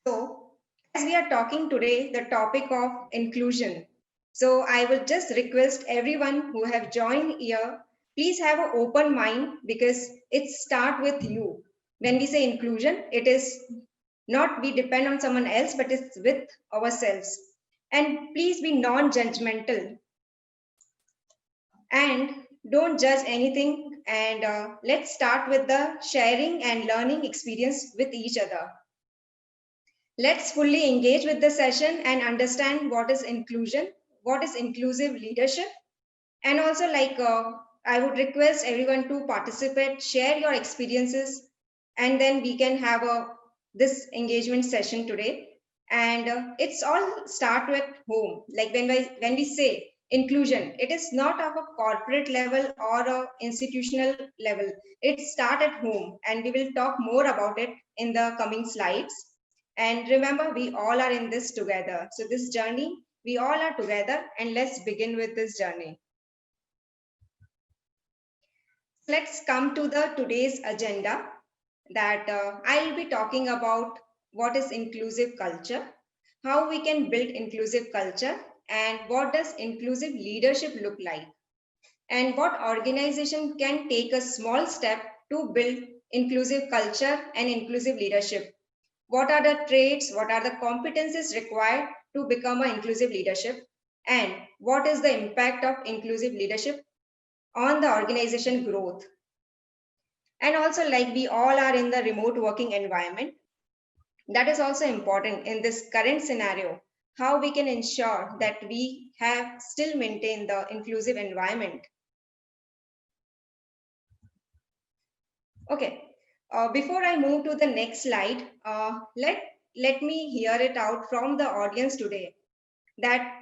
So, as we are talking today, the topic of inclusion. So, I would just request everyone who have joined here, please have an open mind because it start with you. When we say inclusion, it is not we depend on someone else, but it's with ourselves. And please be non-judgmental and don't judge anything. And let's start with the sharing and learning experience with each other. Let's fully engage with the session and understand what is inclusion, what is inclusive leadership, and also I would request everyone to participate, share your experiences, and then we can have this engagement session today. And it's all start with home. Like when we say inclusion, it is not of a corporate level or a institutional level. It start at home, and we will talk more about it in the coming slides. And remember, we all are in this together. So this journey, we all are together, and let's begin with this journey. Let's come to the today's agenda that I'll be talking about what is inclusive culture, how we can build inclusive culture, and what does inclusive leadership look like, and what organization can take a small step to build inclusive culture and inclusive leadership. What are the traits, what are the competencies required to become an inclusive leadership, and what is the impact of inclusive leadership on the organization growth. And also, like we all are in the remote working environment, that is also important in this current scenario, how we can ensure that we have still maintained the inclusive environment. Okay, before I move to the next slide, let me hear it out from the audience today that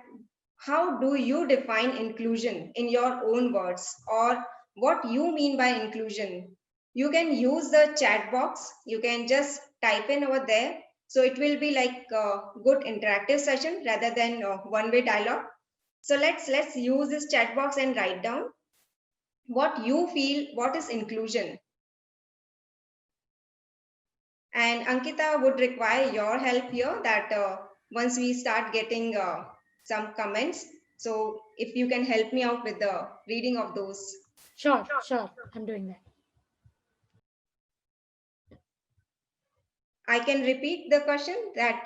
how do you define inclusion in your own words, or what you mean by inclusion? You can use the chat box. You can just type in over there. So it will be like a good interactive session rather than one-way dialogue. So let's use this chat box and write down what you feel, what is inclusion. And Ankita would require your help here that once we start getting some comments, so if you can help me out with the reading of those. Sure, I'm doing that. I can repeat the question that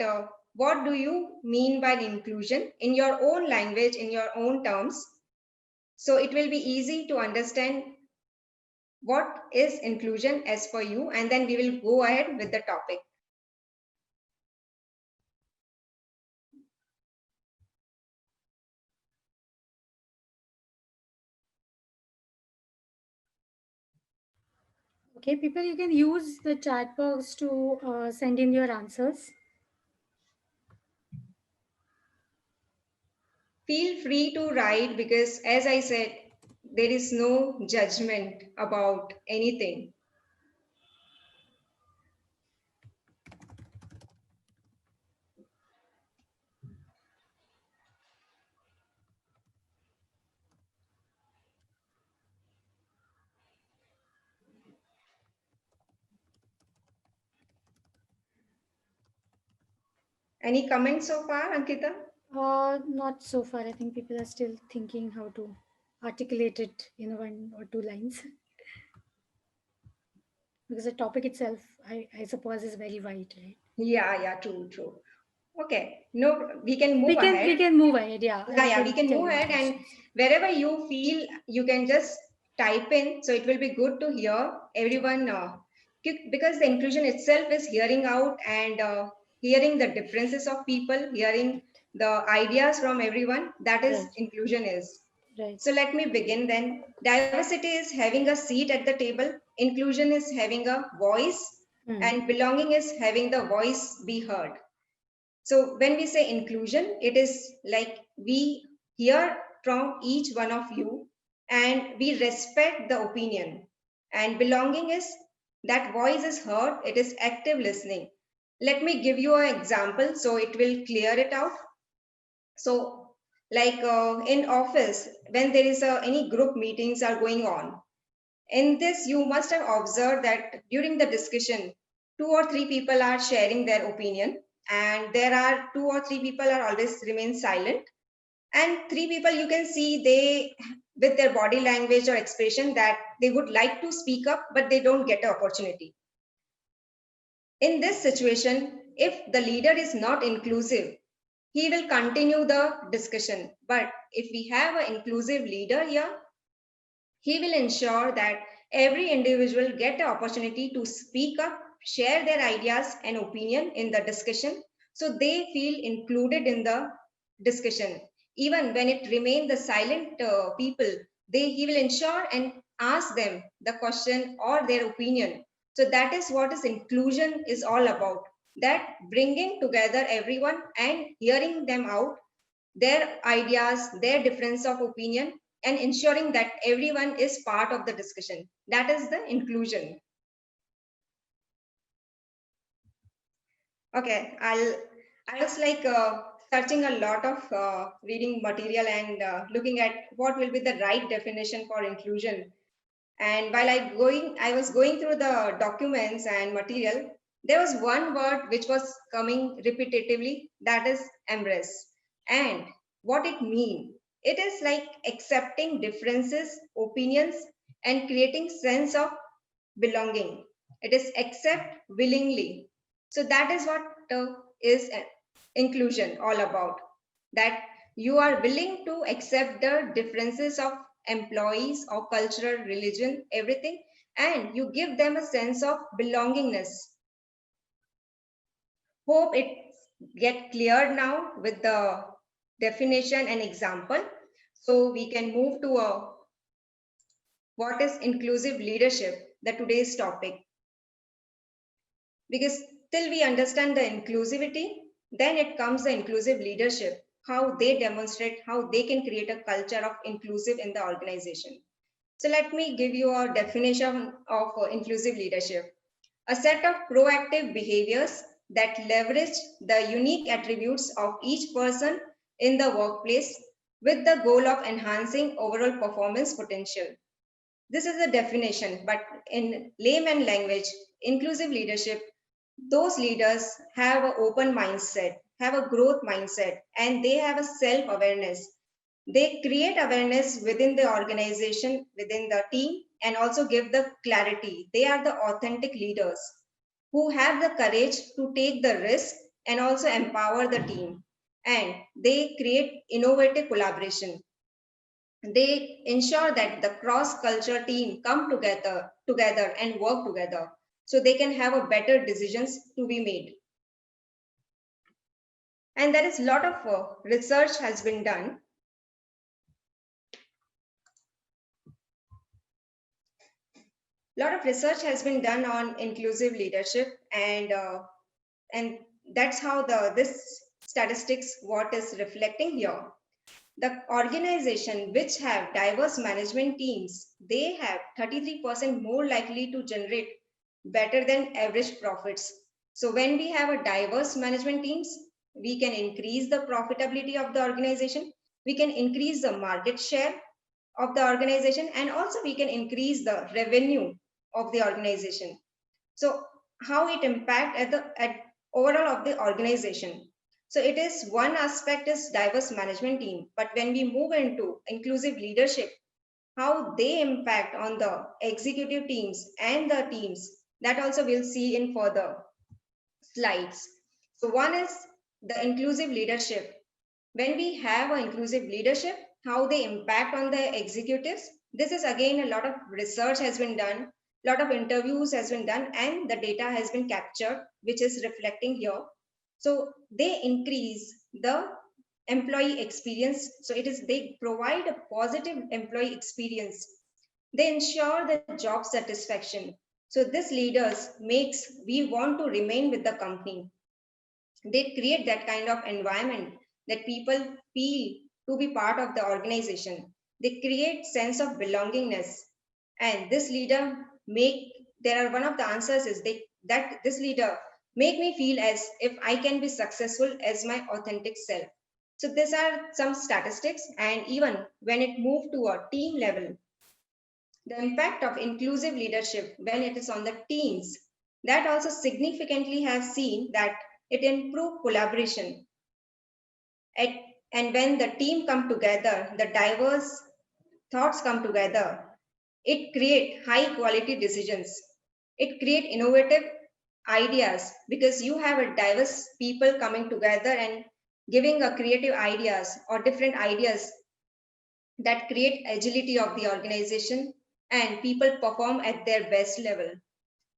what do you mean by inclusion in your own language, in your own terms? So it will be easy to understand what is inclusion as for you, and then we will go ahead with the topic. Okay, people, you can use the chat box to send in your answers. Feel free to write because, as I said, there is no judgment about anything. Any comments so far, Ankita? Not so far. I think people are still thinking how to articulate it in 1 or 2 lines. Because the topic itself, I suppose, is very wide, right? Yeah, true. Okay, no, we can move We ahead. can move ahead, yeah. Yeah, we can move ahead, and wherever you feel, you can just type in. So it will be good to hear everyone because the inclusion itself is hearing out and hearing the differences of people, hearing the ideas from everyone. That is inclusion is. Right. So let me begin then. Diversity is having a seat at the table. Inclusion is having a voice, and belonging is having the voice be heard. So when we say inclusion, it is like we hear from each one of you and we respect the opinion. And belonging is that voice is heard, it is active listening. Let me give you an example so it will clear it out. So like in office, when there is any group meetings are going on, in this you must have observed that during the discussion, 2 or 3 people are sharing their opinion, and there are 2 or 3 people are always remain silent, and 3 people you can see they with their body language or expression that they would like to speak up but they don't get an opportunity. In this situation, if the leader is not inclusive, he will continue the discussion. But if we have an inclusive leader here, he will ensure that every individual get the opportunity to speak up, share their ideas and opinion in the discussion, so they feel included in the discussion. Even when it remain the silent people, he will ensure and ask them the question or their opinion. So that is what is inclusion is all about. That bringing together everyone and hearing them out their ideas, their difference of opinion, and ensuring that everyone is part of the discussion. That is the inclusion. Okay, I was like searching a lot of reading material and looking at what will be the right definition for inclusion. And while I was going through the documents and material, there was one word which was coming repetitively, that is embrace. And what it means, it is like accepting differences, opinions, and creating sense of belonging. It is accept willingly. So that is what is inclusion all about. That you are willing to accept the differences of employees or cultural, religion, everything, and you give them a sense of belongingness. Hope it get cleared now with the definition and example. So we can move to what is inclusive leadership, the today's topic. Because till we understand the inclusivity, then it comes the inclusive leadership, how they demonstrate, how they can create a culture of inclusive in the organization. So let me give you a definition of inclusive leadership. A set of proactive behaviors that leverage the unique attributes of each person in the workplace with the goal of enhancing overall performance potential. This is the definition, but in layman language, inclusive leadership, those leaders have an open mindset, have a growth mindset, and they have a self-awareness. They create awareness within the organization, within the team, and also give the clarity. They are the authentic leaders who have the courage to take the risk and also empower the team. And they create innovative collaboration. They ensure that the cross-culture team come together and work together so they can have a better decisions to be made. And there is a lot of research has been done. A lot of research has been done on inclusive leadership, and that's how this statistics what is reflecting here. The organization which have diverse management teams, they have 33% more likely to generate better than average profits. So when we have a diverse management teams, we can increase the profitability of the organization, we can increase the market share of the organization, and also we can increase the revenue of the organization. So how it impact at overall of the organization. So it is one aspect is diverse management team, but when we move into inclusive leadership, how they impact on the executive teams and the teams, that also we'll see in further slides. So one is the inclusive leadership. When we have an inclusive leadership, how they impact on the executives, this is again a lot of research has been done, lot of interviews has been done, and the data has been captured, which is reflecting here. So they increase the employee experience. So it is they provide a positive employee experience. They ensure the job satisfaction. So this leaders makes we want to remain with the company. They create that kind of environment that people feel to be part of the organization. They create sense of belongingness, and this leader make there are one of the answers is they that this leader make me feel as if I can be successful as my authentic self. So these are some statistics, and even when it moved to a team level, the impact of inclusive leadership when it is on the teams, that also significantly have seen that it improves collaboration. And when the team come together, the diverse thoughts come together, it create high quality decisions. It create innovative ideas because you have a diverse people coming together and giving a creative ideas or different ideas that create agility of the organization, and people perform at their best level.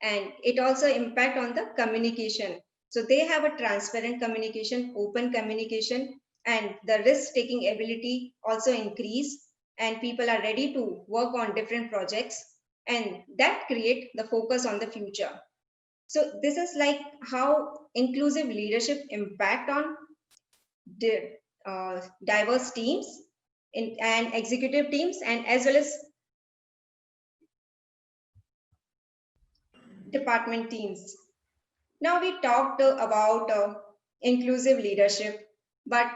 And it also impact on the communication, so they have a transparent communication, open communication, and the risk taking ability also increase, and people are ready to work on different projects, and that create the focus on the future. So this is like how inclusive leadership impact on the diverse teams and executive teams, and as well as department teams. Now we talked about inclusive leadership, but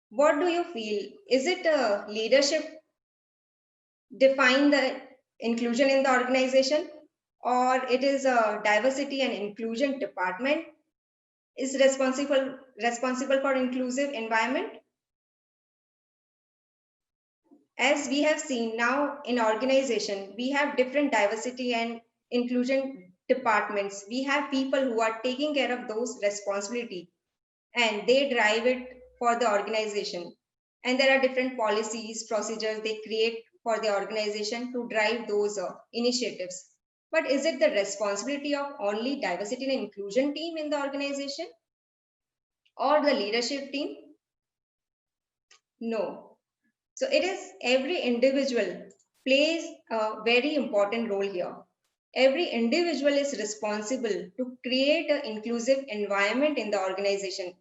what do you feel? Is it leadership define the inclusion in the organization, or it is a diversity and inclusion department is responsible for inclusive environment? As we have seen now in organization, we have different diversity and inclusion departments. We have people who are taking care of those responsibility, and they drive it for the organization. And there are different policies, procedures they create for the organization to drive those initiatives. But is it the responsibility of only diversity and inclusion team in the organization or the leadership team? No. So it is every individual plays a very important role here. Every individual is responsible to create an inclusive environment in the organization.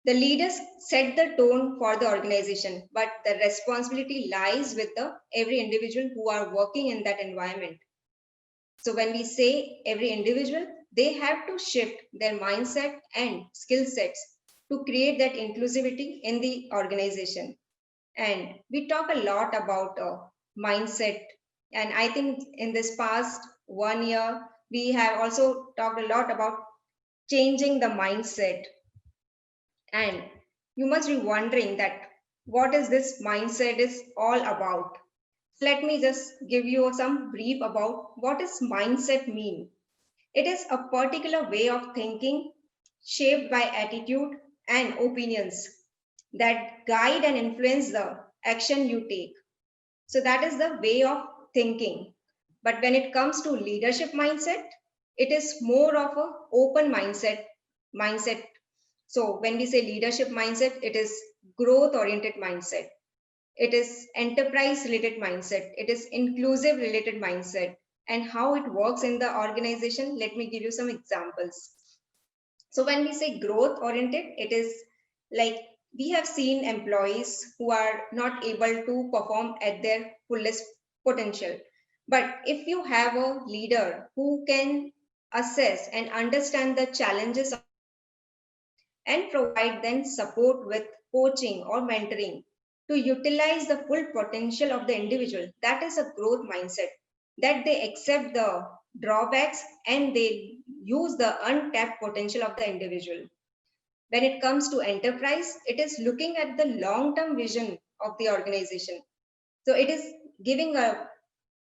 The leaders set the tone for the organization, but the responsibility lies with the every individual who are working in that environment. So when we say every individual, they have to shift their mindset and skill sets to create that inclusivity in the organization. And we talk a lot about mindset. And I think in this past 1 year, we have also talked a lot about changing the mindset. And you must be wondering that what is this mindset is all about. Let me just give you some brief about what does mindset mean. It is a particular way of thinking shaped by attitude and opinions that guide and influence the action you take. So that is the way of thinking. But when it comes to leadership mindset, it is more of a open mindset. So when we say leadership mindset, it is growth oriented mindset. It is enterprise related mindset. It is inclusive related mindset. And how it works in the organization, let me give you some examples. So when we say growth oriented, it is like we have seen employees who are not able to perform at their fullest potential. But if you have a leader who can assess and understand the challenges and provide them support with coaching or mentoring to utilize the full potential of the individual, that is a growth mindset, that they accept the drawbacks and they use the untapped potential of the individual. When it comes to enterprise, it is looking at the long term vision of the organization. So it is giving a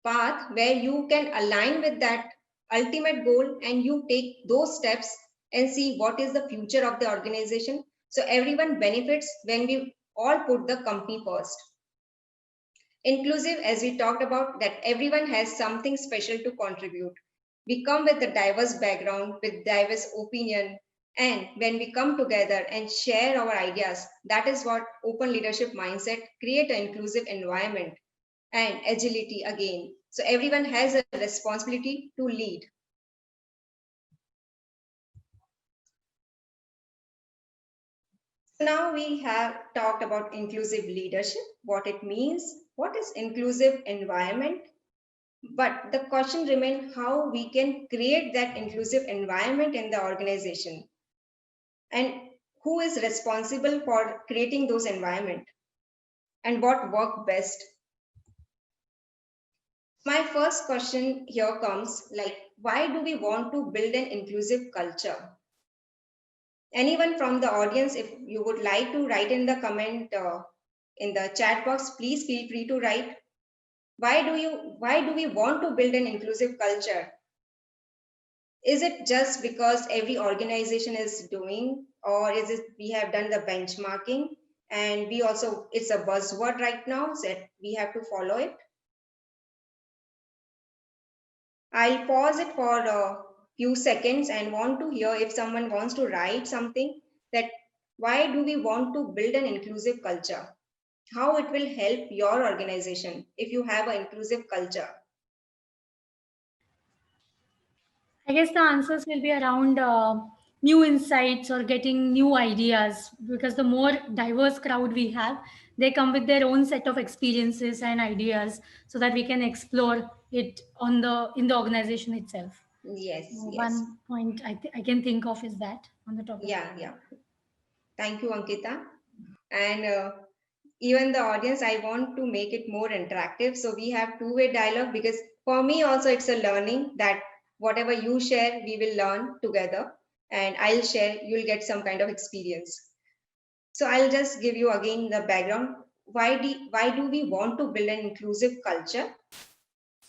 path where you can align with that ultimate goal and you take those steps and see what is the future of the organization. So everyone benefits when we all put the company first. Inclusive, as we talked about, that everyone has something special to contribute. We come with a diverse background, with diverse opinion, and when we come together and share our ideas, that is what open leadership mindset create an inclusive environment and agility again. So everyone has a responsibility to lead. So now we have talked about inclusive leadership, what it means, what is inclusive environment. But the question remains how we can create that inclusive environment in the organization and who is responsible for creating those environment and what work best. My first question here comes like, why do we want to build an inclusive culture? Anyone from the audience, if you would like to write in the comment in the chat box, please feel free to write. Why do we want to build an inclusive culture? Is it just because every organization is doing, or is it we have done the benchmarking and we also, it's a buzzword right now, so that we have to follow it? I'll pause it for a few seconds and want to hear if someone wants to write something, that why do we want to build an inclusive culture? How it will help your organization if you have an inclusive culture? I guess the answers will be around new insights or getting new ideas, because the more diverse crowd we have, they come with their own set of experiences and ideas, so that we can explore it on the in the organization itself. Yes, yes. One point I can think of is that on the topic. Yeah, yeah. Thank you, Ankita. And even the audience, I want to make it more interactive. So we have two-way dialogue, because for me also it's a learning that whatever you share, we will learn together, and I'll share, you'll get some kind of experience. So I'll just give you again the background. Why do we want to build an inclusive culture?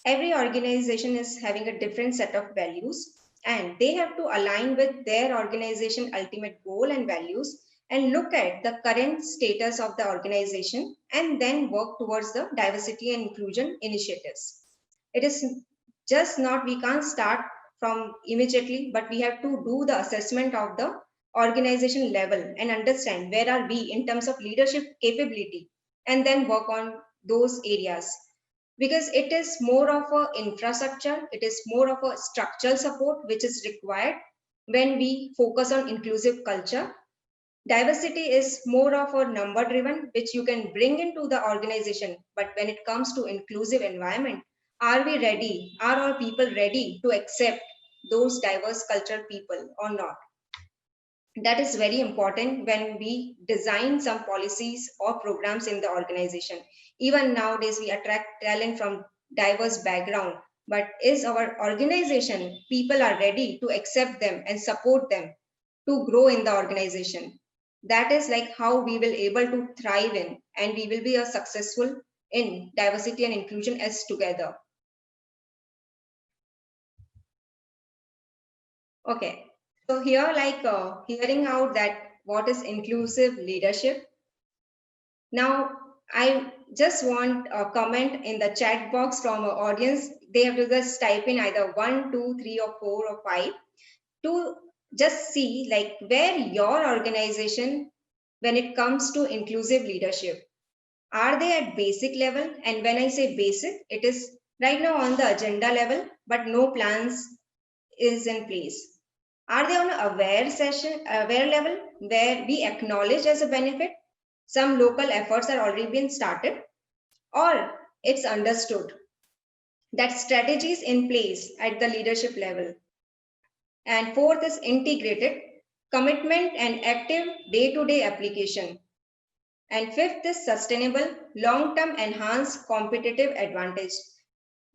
Every organization is having a different set of values, and they have to align with their organization ultimate goal and values, and look at the current status of the organization and then work towards the diversity and inclusion initiatives. It is just not, we can't start from immediately, but we have to do the assessment of the organization level and understand where are we in terms of leadership capability, and then work on those areas, because it is more of a infrastructure, it is more of a structural support which is required when we focus on inclusive culture. Diversity is more of a number driven which you can bring into the organization, but when it comes to inclusive environment, are we ready, are our people ready to accept those diverse cultural people or not? That is very important when we design some policies or programs in the organization. Even nowadays we attract talent from diverse background, but is our organization, people are ready to accept them and support them to grow in the organization? That is like how we will able to thrive in, and we will be a successful in diversity and inclusion as together. Okay, so here like hearing out that what is inclusive leadership. Now, I just want a comment in the chat box from our audience. They have to just type in either 1, 2, 3, or 4, or 5 to just see like where your organization, when it comes to inclusive leadership, are they at basic level? And when I say basic, it is right now on the agenda level, but no plans is in place. Are they on a aware level where we acknowledge as a benefit some local efforts are already been started, or it's understood that strategies in place at the leadership level? And fourth is integrated commitment and active day-to-day application. And fifth is sustainable long-term enhanced competitive advantage.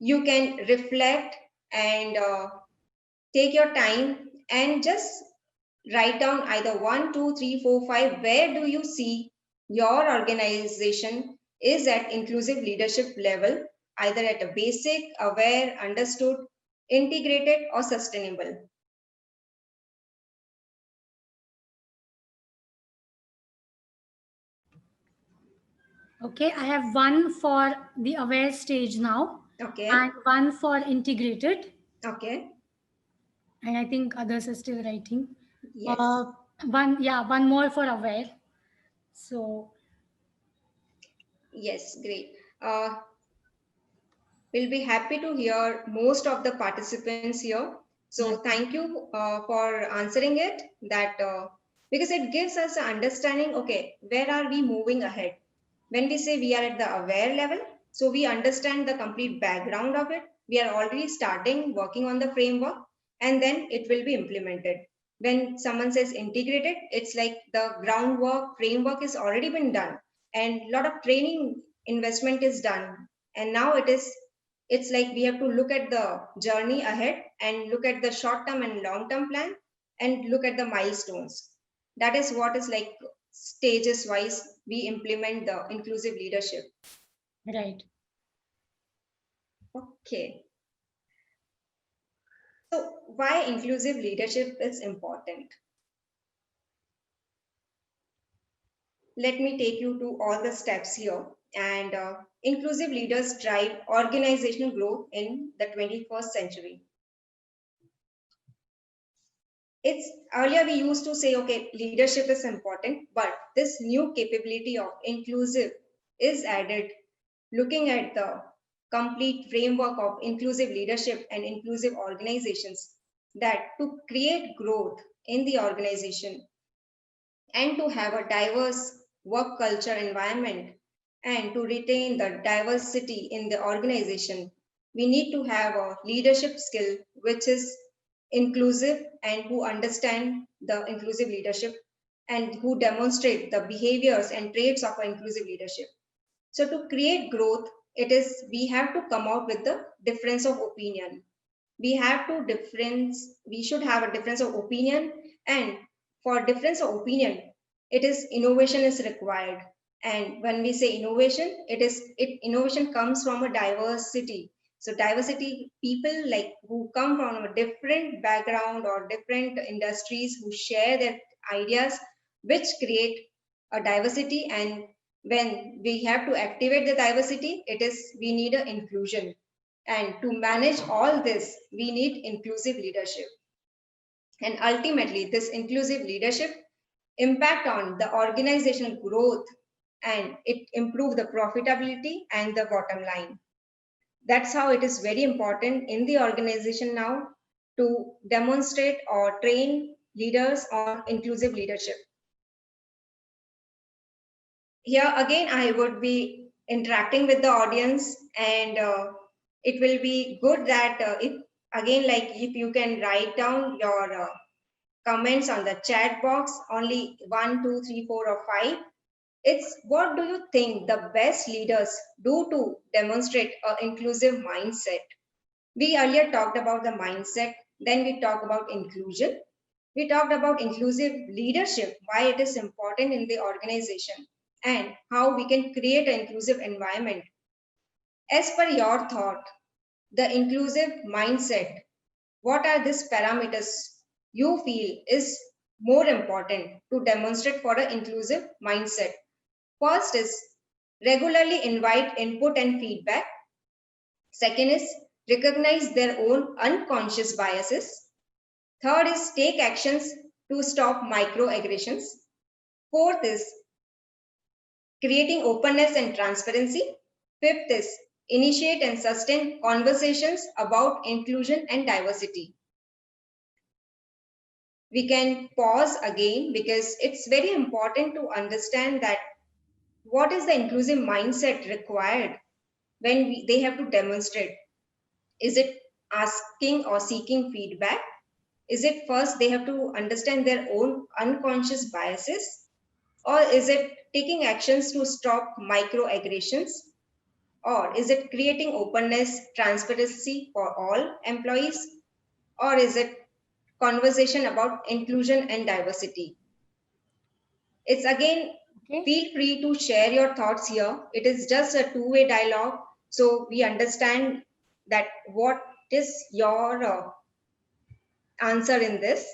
You can reflect and take your time and just write down either 1, 2, 3, 4, 5. Where do you see your organization is at inclusive leadership level, either at a basic, aware, understood, integrated, or sustainable? Okay, I have one for the aware stage now, and Okay, one for integrated, okay, and I think others are still writing. yes, Uh, one more for aware. So yes, great. We'll be happy to hear most of the participants here. So yeah, thank you for answering it. That because it gives us an understanding. Okay, where are we moving ahead? When we say we are at the aware level, so we understand the complete background of it. We are already starting working on the framework, and then it will be implemented. When someone says integrated, it's like the groundwork framework is already been done, and a lot of training investment is done, and now it's like we have to look at the journey ahead and look at the short term and long term plan and look at the milestones. That is what is like stages wise we implement the inclusive leadership. Right. Okay. So why inclusive leadership is important? Let me take you to all the steps here. And inclusive leaders drive organizational growth in the 21st century. It's earlier we used to say, okay, leadership is important, but this new capability of inclusive is added, looking at the complete framework of inclusive leadership and inclusive organizations, that to create growth in the organization and to have a diverse work culture environment and to retain the diversity in the organization, we need to have a leadership skill which is inclusive and who understand the inclusive leadership and who demonstrate the behaviors and traits of inclusive leadership. So to create growth, it is we have to come out with the difference of opinion. We should have a difference of opinion, and for difference of opinion, it is innovation is required. And when we say innovation, innovation comes from a diversity. So diversity, people like who come from a different background or different industries who share their ideas, which create a diversity. And when we have to activate the diversity, it is we need an inclusion, and to manage all this, we need inclusive leadership. And ultimately, this inclusive leadership impact on the organizational growth, and it improve the profitability and the bottom line. That's how it is very important in the organization now to demonstrate or train leaders on inclusive leadership. Here again, I would be interacting with the audience, and it will be good that if again, like if you can write down your comments on the chat box, only 1, 2, 3, 4, or 5. It's what do you think the best leaders do to demonstrate an inclusive mindset? We earlier talked about the mindset, then we talked about inclusion. We talked about inclusive leadership, why it is important in the organization, and how we can create an inclusive environment. As per your thought, the inclusive mindset, what are these parameters you feel is more important to demonstrate for an inclusive mindset? First is regularly invite input and feedback. Second is recognize their own unconscious biases. Third is take actions to stop microaggressions. Fourth is creating openness and transparency. Fifth is initiate and sustain conversations about inclusion and diversity. We can pause again because it's very important to understand that what is the inclusive mindset required when they have to demonstrate. Is it asking or seeking feedback? Is it first they have to understand their own unconscious biases? Or is it taking actions to stop microaggressions? Or is it creating openness, transparency for all employees? Or is it conversation about inclusion and diversity? It's again, Okay. feel free to share your thoughts here. It is just a two-way dialogue. So we understand that what is your answer in this.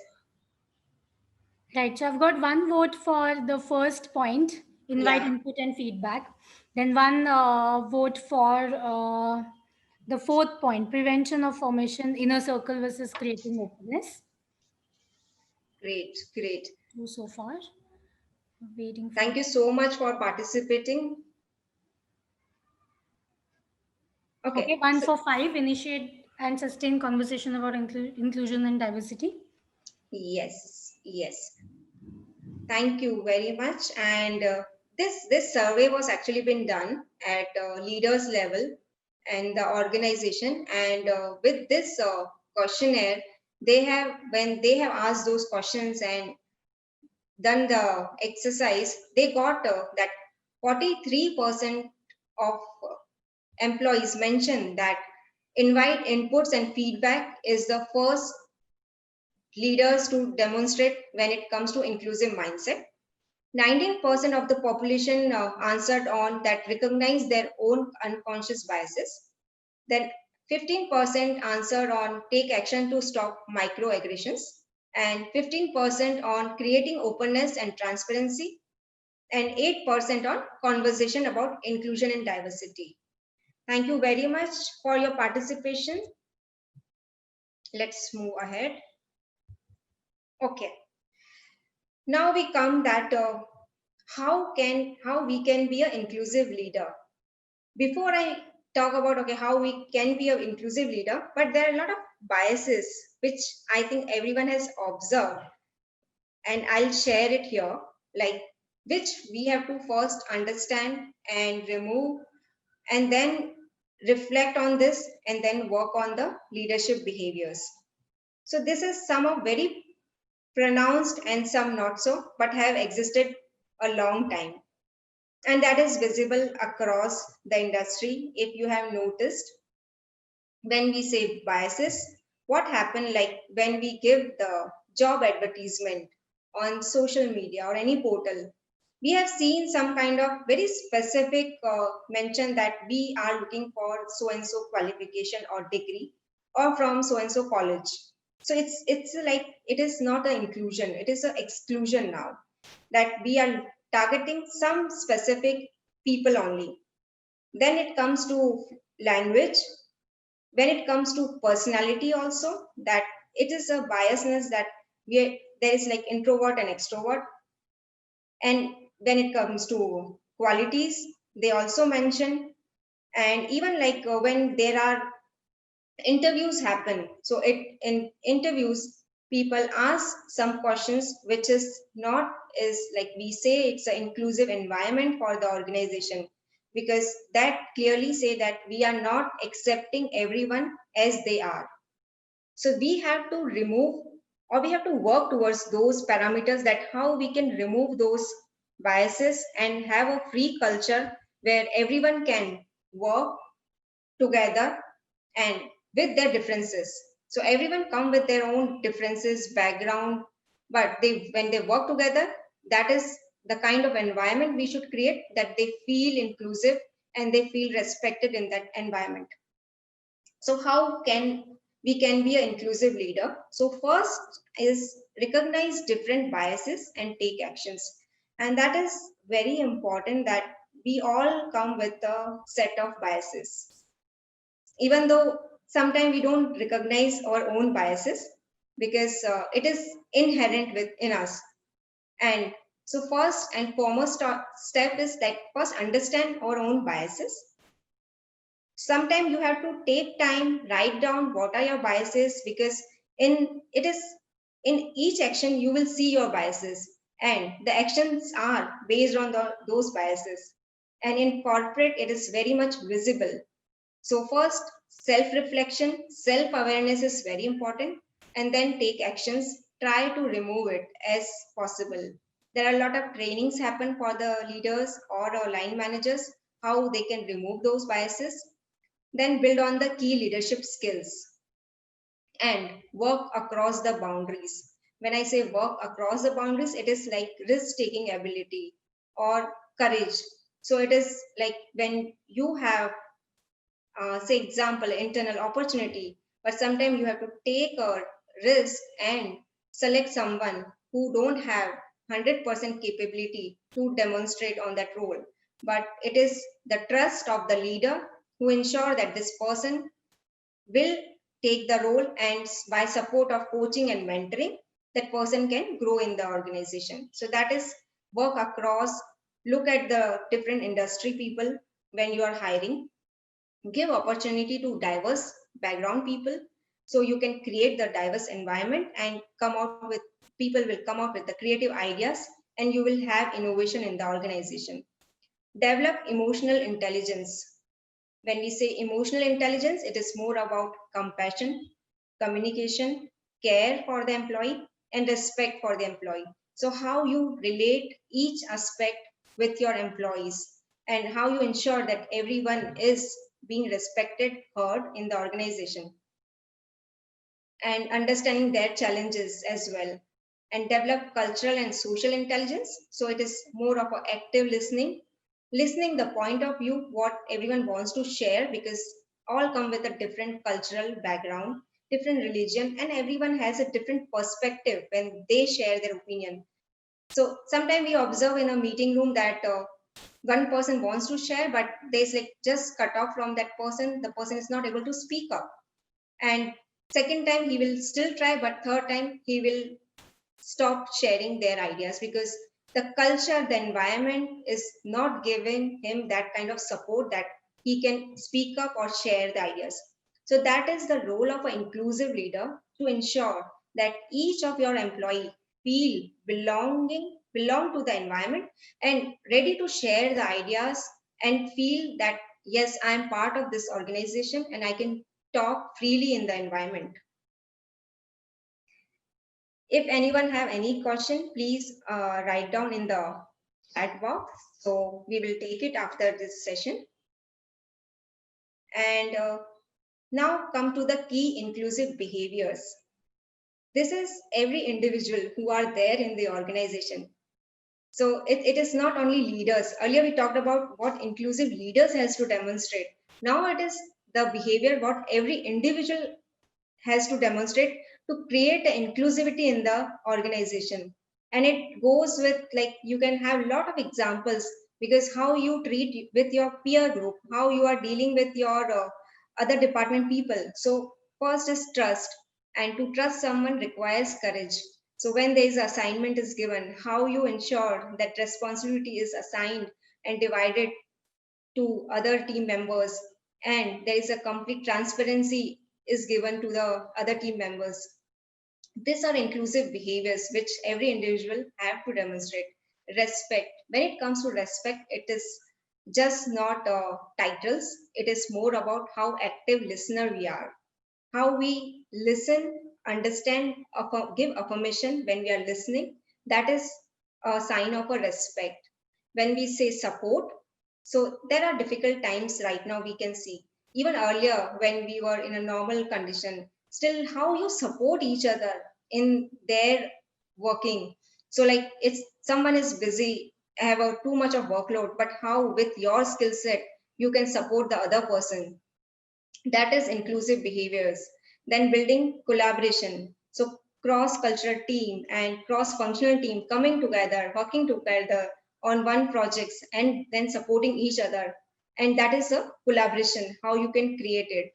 Right. So I've got one vote for the first point, invite Yeah, input and feedback. Then one vote for the fourth point, prevention of formation, inner circle versus creating openness. great, great. Two so far. Waiting for. Thank you so much for participating. Okay, Okay, one so for five, initiate and sustain conversation about inclusion and diversity. yes, yes. Thank you very much. And this survey was actually been done at leaders level and the organization. And with this questionnaire, they have when they have asked those questions and done the exercise, they got that 43% of employees mentioned that invite inputs and feedback is the first leaders to demonstrate when it comes to inclusive mindset. 19% of the population answered on that recognize their own unconscious biases. Then 15% answered on take action to stop microaggressions, and 15% on creating openness and transparency, and 8% on conversation about inclusion and diversity. Thank you very much for your participation. Let's move ahead. Okay. Now we come that how we can be an inclusive leader. Before I talk about how we can be an inclusive leader, but there are a lot of biases which I think everyone has observed, and I'll share it here, like which we have to first understand and remove, and then reflect on this, and then work on the leadership behaviors. So this is some of very pronounced and some not so, but have existed a long time. And that is visible across the industry. If you have noticed, when we say biases, what happened, like when we give the job advertisement on social media or any portal, we have seen some kind of very specific mention that we are looking for so and so qualification or degree, or from so and so college. So it's like it is not an inclusion, it is an exclusion now, that we are targeting some specific people only. Then it comes to language, when it comes to personality also, that it is a biasness that there is like introvert and extrovert. And when it comes to qualities, they also mention. And even like when there are interviews happen, so it in interviews people ask some questions which is not, is like we say it's an inclusive environment for the organization, because that clearly say that we are not accepting everyone as they are. So we have to remove, or we have to work towards those parameters, that how we can remove those biases and have a free culture where everyone can work together and with their differences. So everyone come with their own differences, background, but they when they work together, that is the kind of environment we should create, that they feel inclusive and they feel respected in that environment. So how can we can be an inclusive leader? So first is recognize different biases and take actions. And that is very important, that we all come with a set of biases, even though sometimes we don't recognize our own biases, because it is inherent within us. And so first and foremost step is that first understand our own biases. Sometimes you have to take time, write down what are your biases, because in it is in each action you will see your biases, and the actions are based on those biases. And in corporate it is very much visible. So first, self-reflection, self-awareness is very important, and then take actions, try to remove it as possible. There are a lot of trainings happen for the leaders or line managers, how they can remove those biases. Then build on the key leadership skills and work across the boundaries. When I say work across the boundaries, it is like risk-taking ability or courage. So it is like when you have say example internal opportunity, but sometimes you have to take a risk and select someone who don't have 100% capability to demonstrate on that role, but it is the trust of the leader who ensure that this person will take the role, and by support of coaching and mentoring, that person can grow in the organization. So that is work across, look at the different industry people when you are hiring, give opportunity to diverse background people, so you can create the diverse environment and come out with, people will come up with the creative ideas, and you will have innovation in the organization. Develop emotional intelligence. When we say emotional intelligence, it is more about compassion, communication, care for the employee, and respect for the employee. So how you relate each aspect with your employees, and how you ensure that everyone is being respected, heard in the organization. and understanding their challenges as well, and develop cultural and social intelligence. So it is more of an active listening the point of view what everyone wants to share, because all come with a different cultural background, different religion, and everyone has a different perspective when they share their opinion. So sometimes we observe in a meeting room that one person wants to share, but they like just cut off from that person. The person is not able to speak up. And second time he will still try, but third time he will stop sharing their ideas because the culture, the environment is not giving him that kind of support that he can speak up or share the ideas. So that is the role of an inclusive leader, to ensure that each of your employee feel belong to the environment and ready to share the ideas, and feel that yes, I am part of this organization and I can talk freely in the environment. If anyone have any question, please write down in the chat box. So we will take it after this session. And now come to the key inclusive behaviors. This is every individual who are there in the organization. So it is not only leaders. Earlier we talked about what inclusive leaders has to demonstrate. Now it is the behavior what every individual has to demonstrate to create inclusivity in the organization. And it goes with, like, you can have a lot of examples, because how you treat with your peer group, how you are dealing with your other department people. So first is trust, and to trust someone requires courage. So when there is assignment is given, how you ensure that responsibility is assigned and divided to other team members, and there is a complete transparency is given to the other team members. These are inclusive behaviors which every individual have to demonstrate. Respect, when it comes to respect, it is just not titles, it is more about how active listener we are, how we listen, understand, give affirmation when we are listening. That is a sign of a respect. When we say support, so there are difficult times right now we can see. Even earlier when we were in a normal condition, still how you support each other in their working. So like it's someone is busy, have a too much of workload, but how with your skill set you can support the other person. That is inclusive behaviors. Then building collaboration, so cross cultural team and cross functional team coming together, working together on one projects and then supporting each other, and that is a collaboration how you can create it.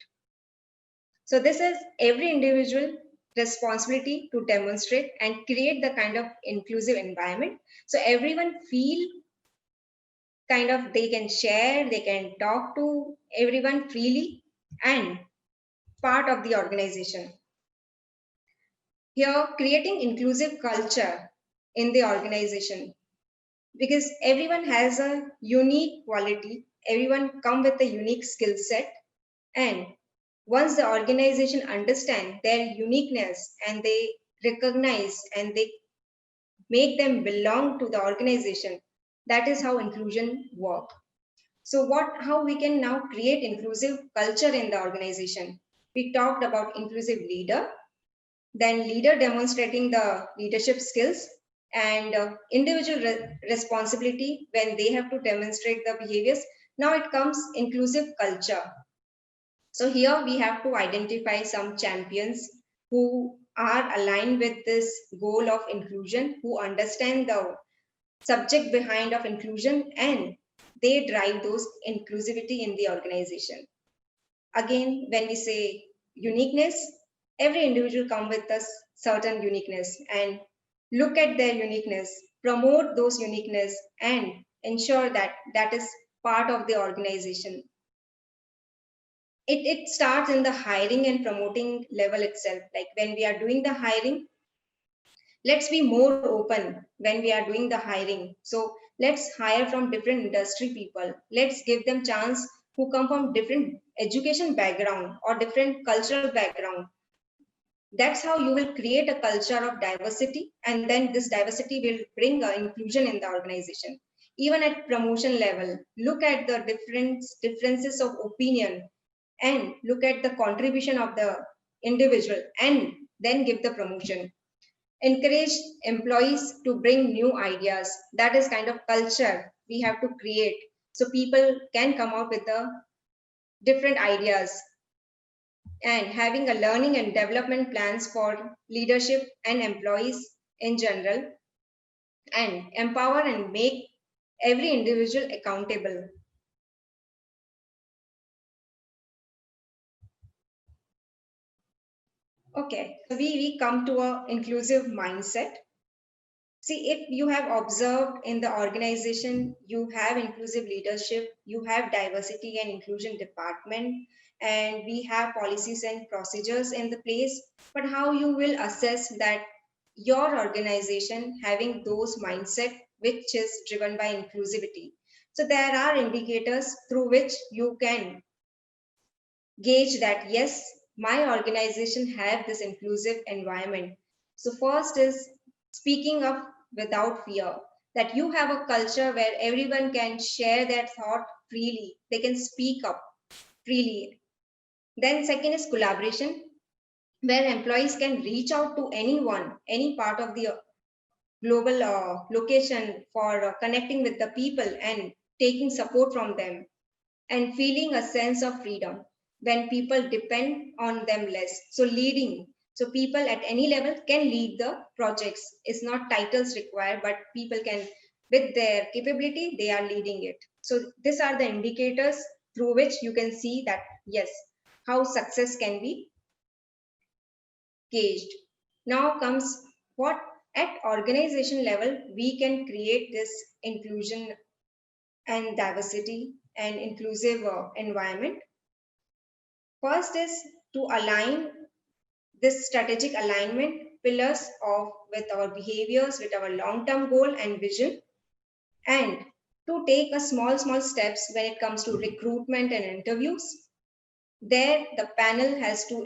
So this is every individual responsibility to demonstrate and create the kind of inclusive environment, so everyone feel kind of they can share, they can talk to everyone freely and part of the organization. Here, creating inclusive culture in the organization, because everyone has a unique quality, everyone come with a unique skill set, and once the organization understand their uniqueness and they recognize and they make them belong to the organization, that is how inclusion work. So how we can now create inclusive culture in the organization? We talked about inclusive leader, then leader demonstrating the leadership skills, and individual responsibility when they have to demonstrate the behaviors. Now it comes inclusive culture. So here we have to identify some champions who are aligned with this goal of inclusion, who understand the subject behind of inclusion, and they drive those inclusivity in the organization. Again, when we say uniqueness, every individual come with a certain uniqueness, and look at their uniqueness, promote those uniqueness, and ensure that that is part of the organization. It starts in the hiring and promoting level itself. Like when we are doing the hiring, let's be more open when we are doing the hiring. So let's hire from different industry people, let's give them chance who come from different education background or different cultural background. That's how you will create a culture of diversity, and then this diversity will bring inclusion in the organization. Even at promotion level, look at the differences of opinion and look at the contribution of the individual and then give the promotion. Encourage employees to bring new ideas. That is kind of culture we have to create so people can come out with the different ideas, and having a learning and development plans for leadership and employees in general, and empower and make every individual accountable. Okay, so we come to a inclusive mindset. See, if you have observed in the organization, you have inclusive leadership, you have diversity and inclusion department, and we have policies and procedures in the place. But how you will assess that your organization having those mindset which is driven by inclusivity? So there are indicators through which you can gauge that yes, my organization have this inclusive environment. So first is speaking up without fear, that you have a culture where everyone can share their thought freely, they can speak up freely. Then second is collaboration, where employees can reach out to anyone, any part of the global location for connecting with the people and taking support from them, and feeling a sense of freedom when people depend on them less. So leading, so people at any level can lead the projects. It's not titles required, but people can, with their capability, they are leading it. So these are the indicators through which you can see that yes, how success can be gauged. Now comes what at organization level we can create this inclusion and diversity and inclusive environment. First is to align this strategic alignment pillars of with our behaviors, with our long-term goal and vision, and to take a small steps when it comes to recruitment and interviews. There, the panel has to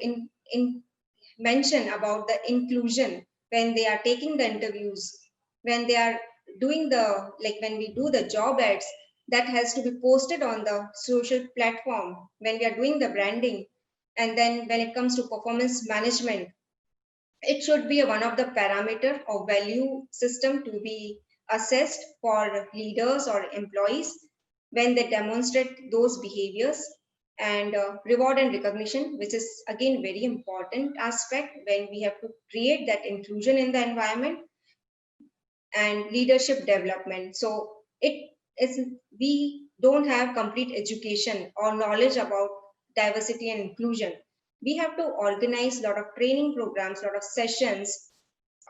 mention about the inclusion when they are taking the interviews, when they are doing the, like when we do the job ads, that has to be posted on the social platform when we are doing the branding. And then when it comes to performance management, it should be one of the parameter or value system to be assessed for leaders or employees when they demonstrate those behaviors. And reward and recognition, which is again very important aspect when we have to create that inclusion in the environment, and leadership development. So it is, we don't have complete education or knowledge about diversity and inclusion. We have to organize a lot of training programs, a lot of sessions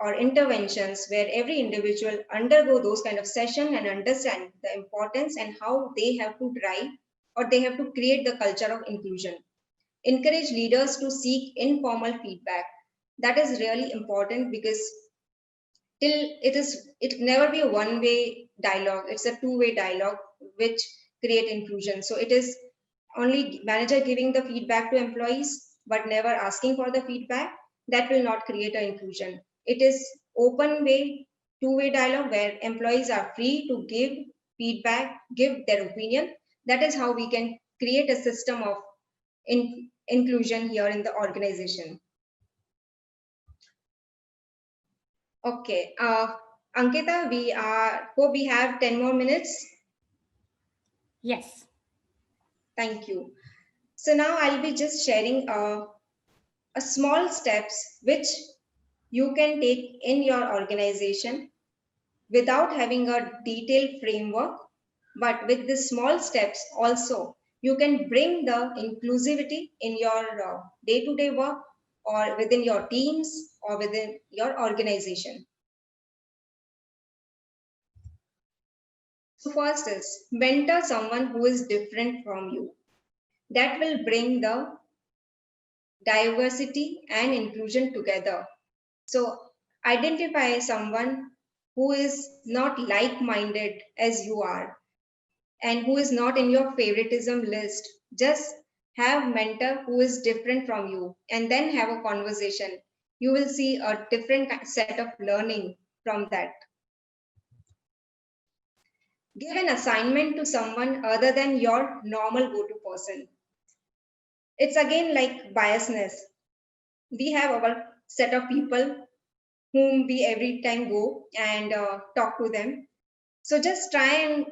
or interventions where every individual undergo those kind of session and understand the importance and how they have to drive or they have to create the culture of inclusion. Encourage leaders to seek informal feedback. That is really important because till it never be a one way dialogue, it's a two-way dialogue which create inclusion. So it is only manager giving the feedback to employees but never asking for the feedback, that will not create an inclusion. It is open way, two-way dialogue where employees are free to give feedback, give their opinion. That is how we can create a system of inclusion here in the organization. Okay, Ankita, we are, hope we have 10 more minutes. Yes. Thank you. So now I'll be just sharing a small steps which you can take in your organization without having a detailed framework, but with the small steps also, you can bring the inclusivity in your day-to-day work or within your teams or within your organization. So first is mentor someone who is different from you. That will bring the diversity and inclusion together. So identify someone who is not like-minded as you are and who is not in your favoritism list. Just have mentor who is different from you and then have a conversation. You will see a different set of learning from that. Give an assignment to someone other than your normal go-to person. It's again like biasness. We have our set of people whom we every time go and talk to them. So just try and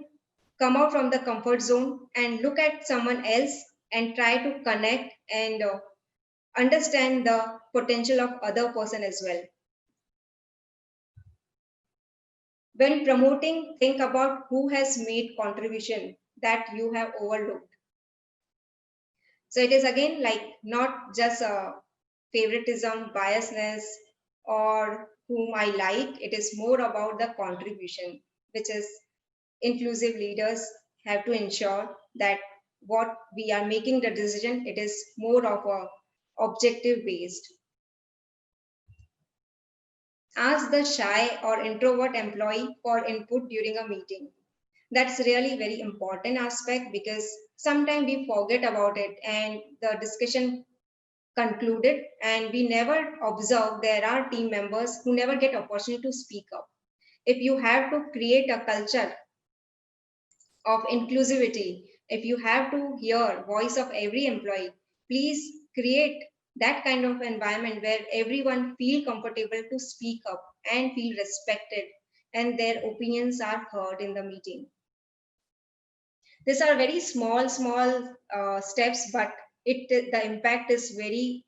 come out from the comfort zone and look at someone else and try to connect and understand the potential of other person as well. When promoting, think about who has made contribution that you have overlooked. So it is again like not just a favoritism, biasness, or whom I like. It is more about the contribution, which is inclusive leaders have to ensure that what we are making the decision, it is more of a objective based. Ask the shy or introvert employee for input during a meeting. That's really very important aspect because sometimes we forget about it and the discussion concluded and we never observe there are team members who never get opportunity to speak up. If you have to create a culture of inclusivity, if you have to hear voice of every employee, please create that kind of environment where everyone feel comfortable to speak up and feel respected and their opinions are heard in the meeting. These are very small steps, but the impact is very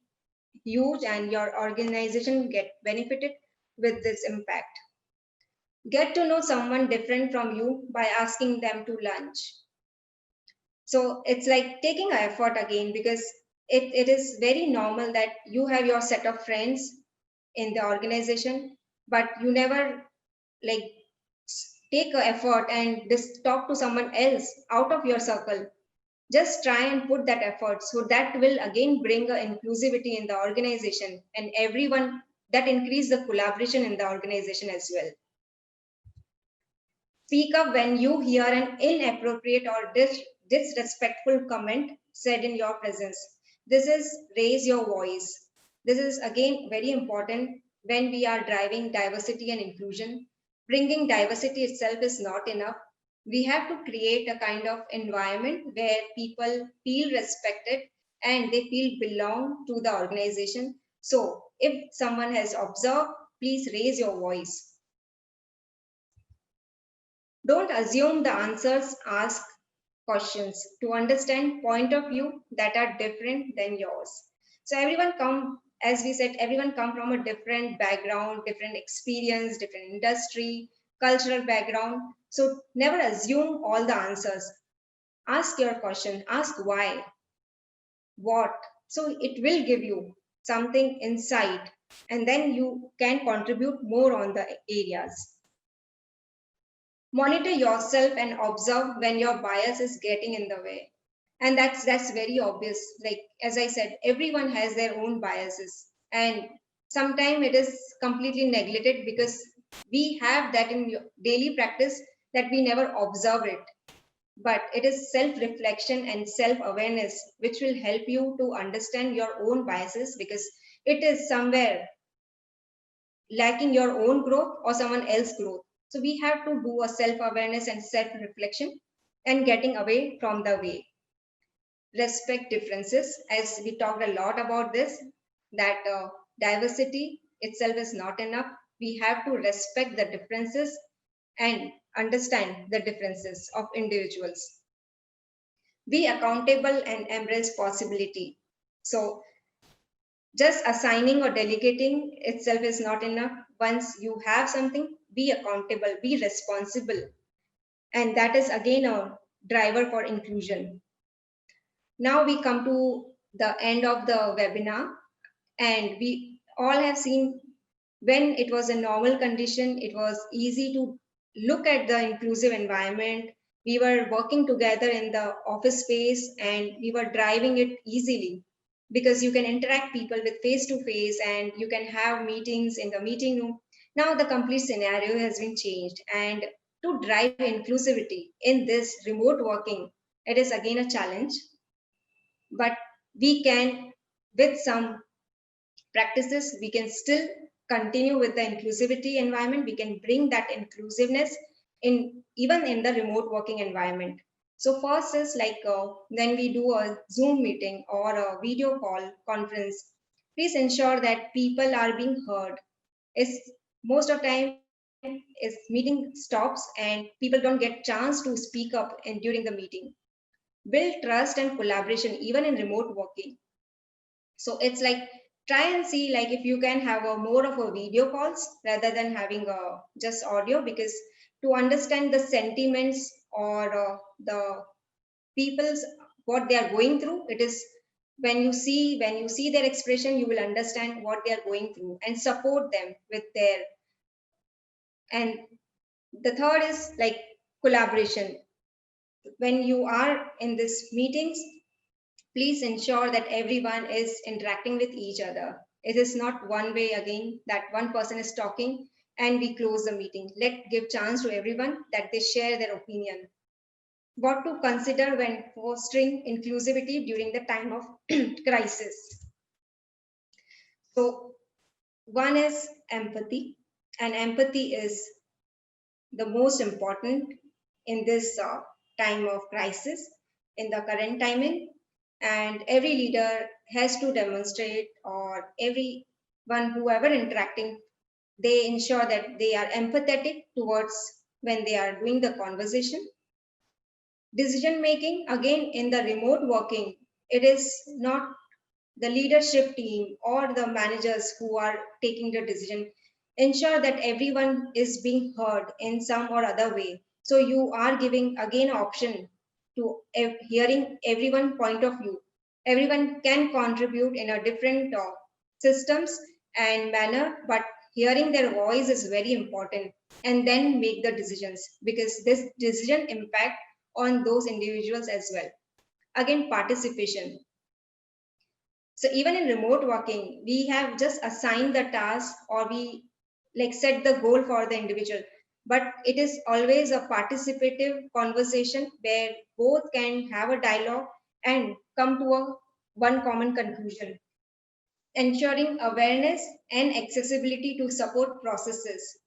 huge and your organization get benefited with this impact. Get to know someone different from you by asking them to lunch. So it's like taking an effort again because it is very normal that you have your set of friends in the organization, but you never like take an effort and just talk to someone else out of your circle. Just try and put that effort, so that will again bring a inclusivity in the organization and everyone, that increase the collaboration in the organization as well. Speak up when you hear an inappropriate or disrespectful comment said in your presence. This is raise your voice. This is again very important when we are driving diversity and inclusion. Bringing diversity itself is not enough. We have to create a kind of environment where people feel respected and they feel belong to the organization. So if someone has observed, please raise your voice. Don't assume the answers, ask questions to understand point of view that are different than yours. So everyone come, as we said, everyone come from a different background, different experience, different industry, cultural background. So never assume all the answers. Ask your question, ask why, what. So it will give you something insight and then you can contribute more on the areas. Monitor yourself and observe when your bias is getting in the way, and that's very obvious. Like as I said, everyone has their own biases and sometimes it is completely neglected because we have that in daily practice that we never observe it. But it is self reflection and self awareness which will help you to understand your own biases, because it is somewhere lacking your own growth or someone else's growth. So we have to do a self-awareness and self-reflection and getting away from the way. Respect differences, as we talked a lot about this, that diversity itself is not enough. We have to respect the differences and understand the differences of individuals. Be accountable and embrace possibility. So just assigning or delegating itself is not enough. Once you have something, be accountable, be responsible. And that is again a driver for inclusion. Now we come to the end of the webinar, and we all have seen when it was a normal condition, it was easy to look at the inclusive environment. We were working together in the office space and we were driving it easily because you can interact people with face to face and you can have meetings in the meeting room. Now the complete scenario has been changed, and to drive inclusivity in this remote working, it is again a challenge, but we can, with some practices, we can still continue with the inclusivity environment. We can bring that inclusiveness in even in the remote working environment. So first is like when we do a Zoom meeting or a video call conference, please ensure that people are being heard. Is most of time is meeting stops and people don't get chance to speak up and during the meeting. Build trust and collaboration even in remote working. So it's like, try and see like if you can have a more of a video calls rather than having a just audio, because to understand the sentiments or the people's what they are going through, it is when you see their expression, you will understand what they are going through and support them with their. And the third is like collaboration. When you are in these meetings, please ensure that everyone is interacting with each other. It is not one way again that one person is talking and we close the meeting. Let give chance to everyone that they share their opinion. What to consider when fostering inclusivity during the time of crisis. So one is empathy, and empathy is the most important in this time of crisis in the current timing. And every leader has to demonstrate, or everyone whoever interacting, they ensure that they are empathetic towards when they are doing the conversation. Decision making, again in the remote working, it is not the leadership team or the managers who are taking the decision. Ensure that everyone is being heard in some or other way. So you are giving again option to hearing everyone point of view. Everyone can contribute in a different systems and manner, but hearing their voice is very important, and then make the decisions, because this decision impact on those individuals as well. Again, participation. So even in remote working, we have just assigned the task, or we like set the goal for the individual. But it is always a participative conversation where both can have a dialogue and come to a one common conclusion. Ensuring awareness and accessibility to support processes.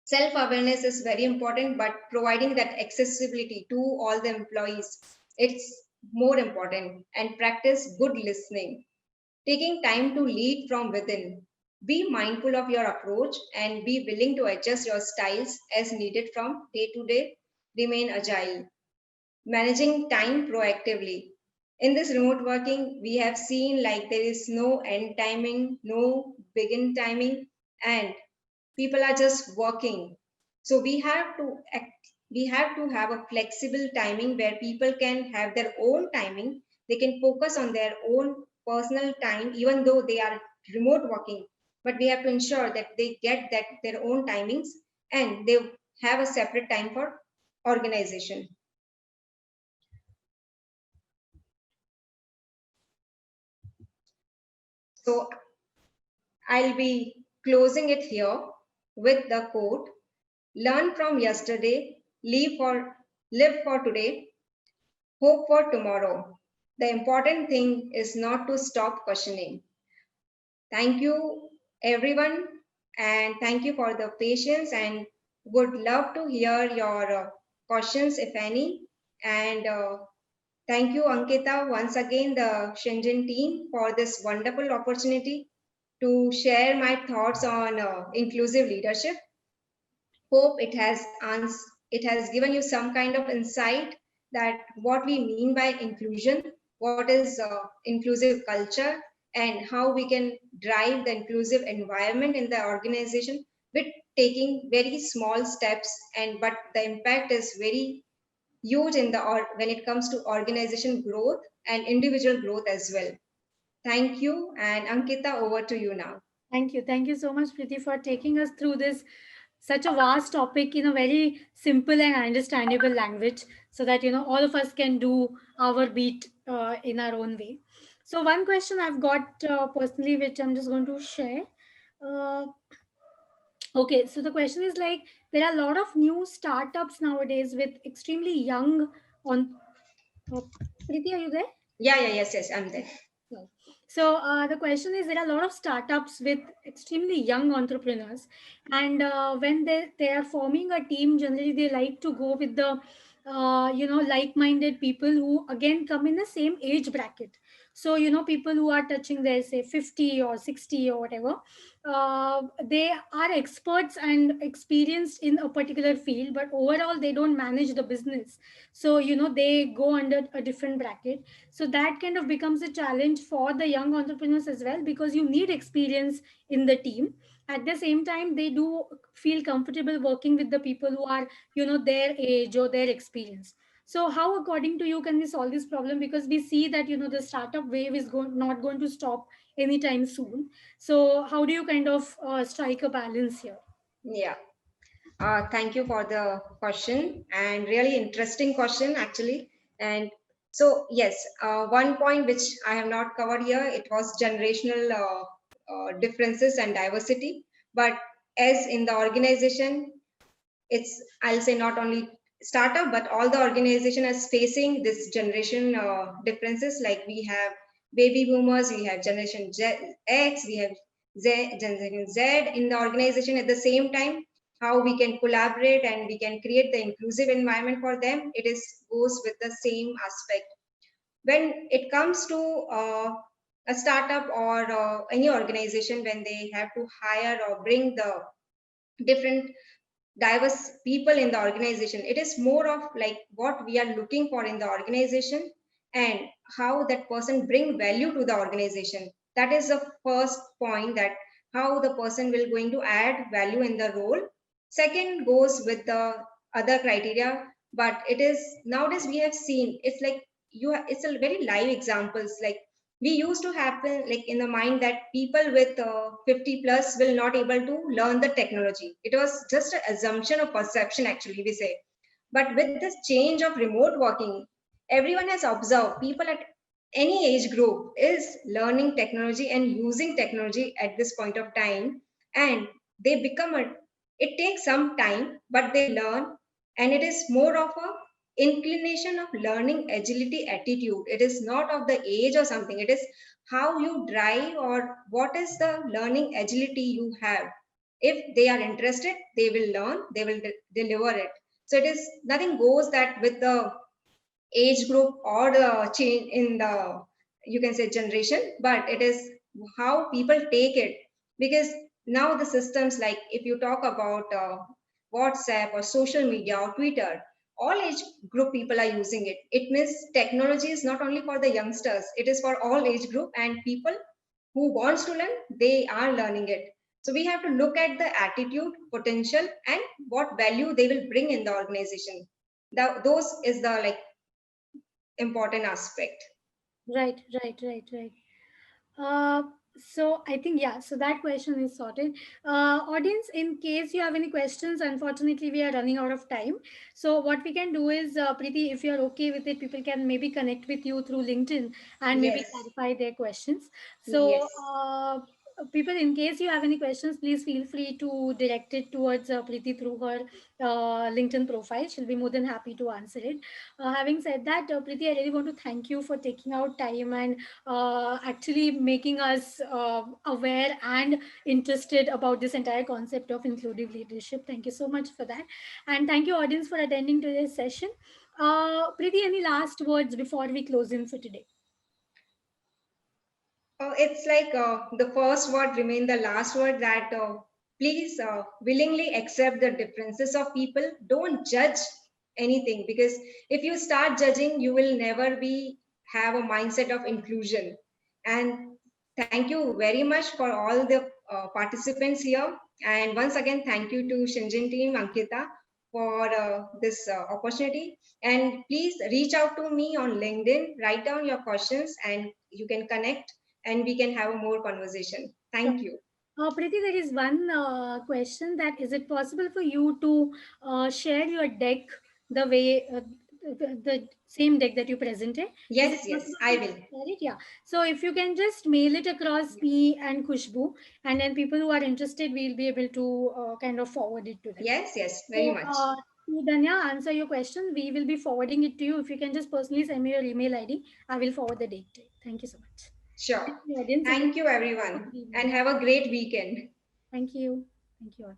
Self-awareness is very important, but providing that accessibility to all the employees, it's more important. And practice good listening, taking time to lead from within. Be mindful of your approach and be willing to adjust your styles as needed from day to day. Remain agile. Managing time proactively. In this remote working, we have seen like there is no end timing, no begin timing, and people are just working. So we have to have a flexible timing where people can have their own timing. They can focus on their own personal time even though they are remote working, but we have to ensure that they get that their own timings, and they have a separate time for organization. So I'll be closing it here with the quote: learn from yesterday, live for today, hope for tomorrow. The important thing is not to stop questioning. Thank you, everyone, and thank you for the patience. And would love to hear your questions, if any. And thank you, Ankita, once again, the Shenzyn team, for this wonderful opportunity to share my thoughts on inclusive leadership. Hope it has given you some kind of insight that what we mean by inclusion, what is inclusive culture, and how we can drive the inclusive environment in the organization with taking very small steps, and but the impact is very huge in the or when it comes to organization growth and individual growth as well. Thank you, and Ankita, over to you now. Thank you. Thank you so much, Preeti, for taking us through this such a vast topic in a very simple and understandable language, so that all of us can do our beat in our own way. So one question I've got personally, which I'm just going to share. Uh, okay, so the question is like, there are a lot of new startups nowadays with extremely young on. Uh, Preeti, are you there? Yeah, yeah, yes, yes, I'm there. No. So the question is, there are a lot of startups with extremely young entrepreneurs, and when they are forming a team, generally they like to go with the like-minded people who again come in the same age bracket. So people who are touching their say 50 or 60 or whatever, they are experts and experienced in a particular field, but overall they don't manage the business. So they go under a different bracket. So that kind of becomes a challenge for the young entrepreneurs as well, because you need experience in the team. At the same time, they do feel comfortable working with the people who are their age or their experience. So how, according to you, can we solve this problem? Because we see that the startup wave is not going to stop anytime soon. So how do you kind of strike a balance here? Yeah. Thank you for the question, and really interesting question actually. And so yes, one point which I have not covered here, it was generational differences and diversity. But as in the organization, it's, I'll say, not only startup but all the organization is facing this generation differences. Like we have baby boomers, we have generation X, we have generation Z in the organization. At the same time, how we can collaborate and we can create the inclusive environment for them, it is goes with the same aspect. When it comes to a startup or any organization, when they have to hire or bring the different diverse people in the organization, it is more of like what we are looking for in the organization and how that person bring value to the organization. That is the first point, that how the person will going to add value in the role. Second goes with the other criteria, but it is nowadays we have seen it's like it's a very live examples. Like we used to happen like in the mind that people with 50 plus will not able to learn the technology. It was just an assumption or perception actually, we say. But with this change of remote working, everyone has observed people at any age group is learning technology and using technology at this point of time. And they become a, it takes some time but they learn. And it is more of a inclination of learning agility attitude. It is not of the age or something, it is how you drive or what is the learning agility you have. If they are interested, they will learn, they will deliver it. So it is nothing goes that with the age group or the change in the, you can say, generation, but it is how people take it. Because now the systems, like if you talk about WhatsApp or social media or Twitter, all age group people are using it. It means technology is not only for the youngsters, it is for all age group, and people who wants to learn, they are learning it. So we have to look at the attitude, potential, and what value they will bring in the organization. Those is the like important aspect. Right, right, right, right. Uh, so I think, yeah, so that question is sorted. Audience, in case you have any questions, unfortunately we are running out of time. So what we can do is, Preeti, if you're okay with it, people can maybe connect with you through LinkedIn and maybe Yes, clarify their questions. So yes. people, in case you have any questions, please feel free to direct it towards Preeti through her LinkedIn profile. She'll be more than happy to answer it. Having said that, Preeti, I really want to thank you for taking out time and actually making us aware and interested about this entire concept of inclusive leadership. Thank you so much for that. And thank you, audience, for attending today's session. Preeti, any last words before we close in for today? It's like the first word remain the last word, that please willingly accept the differences of people. Don't judge anything, because if you start judging, you will never be have a mindset of inclusion. And thank you very much for all the participants here. And once again, thank you to Shenzyn team, Ankita, for this opportunity. And please reach out to me on LinkedIn, write down your questions, and you can connect and we can have a more conversation. Sure. Thank you. Preeti, there is one question, that is it possible for you to share your deck the way the same deck that you presented? Is it Yes, yes, possible for I you to will. share it? Yeah. So if you can just mail it across me and Kushbu, and then people who are interested, we'll be able to kind of forward it to them. Yes, yes, very So, much. to Danya, answer your question. We will be forwarding it to you. If you can just personally send me your email ID, I will forward the date to you. Thank you so much. Sure. Thank you, audience. It was Thank you, a good everyone, and evening. have a great weekend. Thank you. Thank you all.